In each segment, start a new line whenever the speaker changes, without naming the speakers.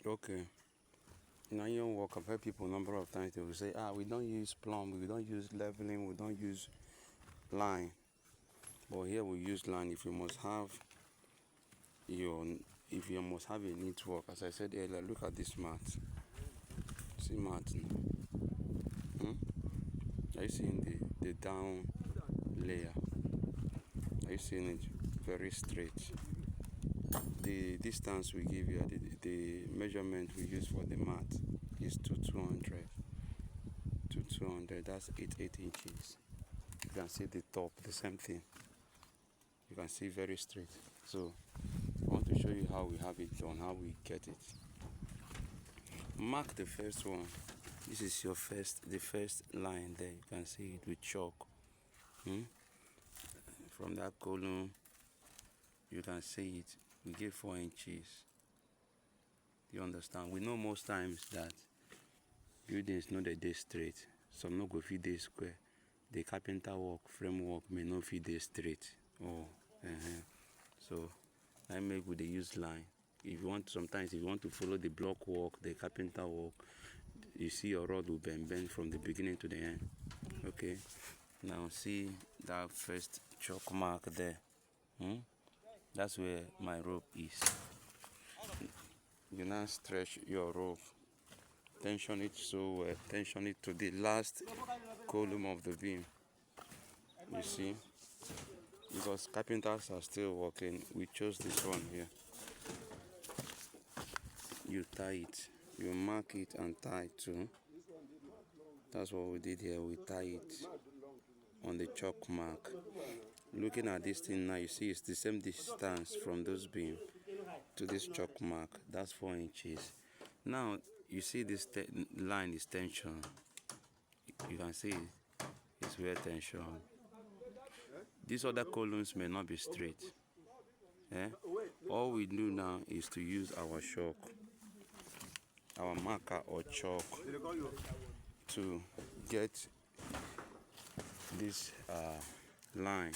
Okay. In iron work, I've heard people a number of times they will say, we don't use plumb, we don't use leveling, we don't use line. But here we use line if you must have a neat work. As I said earlier, look at this mat. See mat now. Are you seeing the down layer? Are you seeing it very straight? The distance we give you, the measurement we use for the mat is 200. That's 8 inches. You can see the top, the same thing. You can see very straight. So I want to show you how we have it done, how we get it. Mark the first one. This is the first line there. You can see it with chalk. From that column, you can see it. We give 4 inches. You understand? We know most times that buildings know that they straight. Some no go fit dey square. The carpenter work, framework may not fit dey straight. So I make with the use line. Sometimes if you want to follow the block work, the carpenter work, you see your rod will bend from the beginning to the end. Okay. Now see that first chalk mark there. That's where my rope is. You now stretch your rope, tension it so well, tension it to the last column of the beam. You see, because carpenters are still working, we chose this one here. You tie it, you mark it and tie it too. That's what we did here. We tie it on the chalk mark. Looking at this thing now, you see it's the same distance from those beams to this chalk mark. That's 4 inches. Now you see this line is tension. You can see it's where tension. These other columns may not be straight. All we do now is to use our chalk, our marker or chalk, to get this line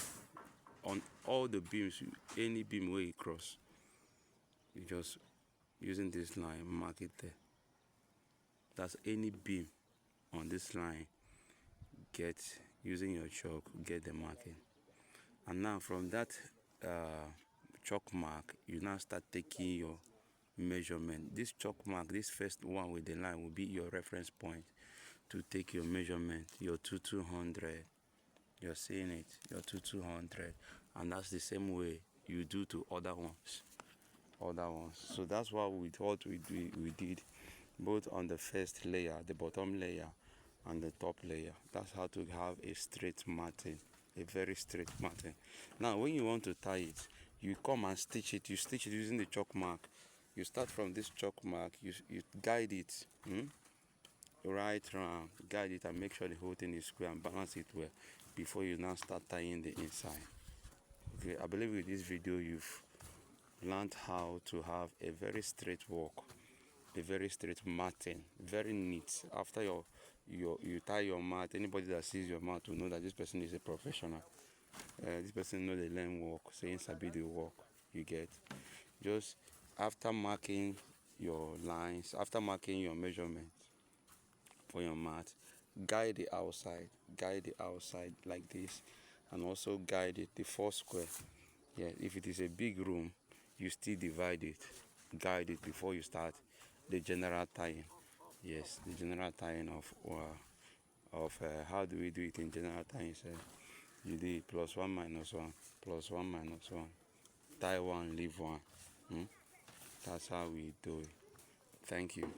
on all the beams. Any beam where you cross, you just using this line, mark it there. That's any beam on this line, get using your chalk, get the marking. And now from that chalk mark, you now start taking your measurement. This chalk mark, this first one with the line, will be your reference point to take your measurement, your 200. You're seeing it, your 200, and that's the same way you do to other ones. So that's what we thought we did, both on the first layer, the bottom layer, and the top layer. That's how to have a straight matting, a very straight matting. Now, when you want to tie it, you come and stitch it. You stitch it using the chalk mark. You start from this chalk mark. You guide it right round. Guide it and make sure the whole thing is square and balance it well before you now start tying the inside. Okay, I believe with this video you've learned how to have a very straight work, a very straight matting, very neat. After you tie your mat, anybody that sees your mat will know that this person is a professional. This person knows the learn work, saying sabi the work. You get, just after marking your lines, after marking your measurement for your mat, guide the outside like this, and also guide it the 4 square. Yeah, if it is a big room, you still divide it, guide it before you start the general tying. Yes, the general tying of how do we do it in general tying? So you do it +1 - 1, +1 - 1, tie one, leave one. That's how we do it. Thank you.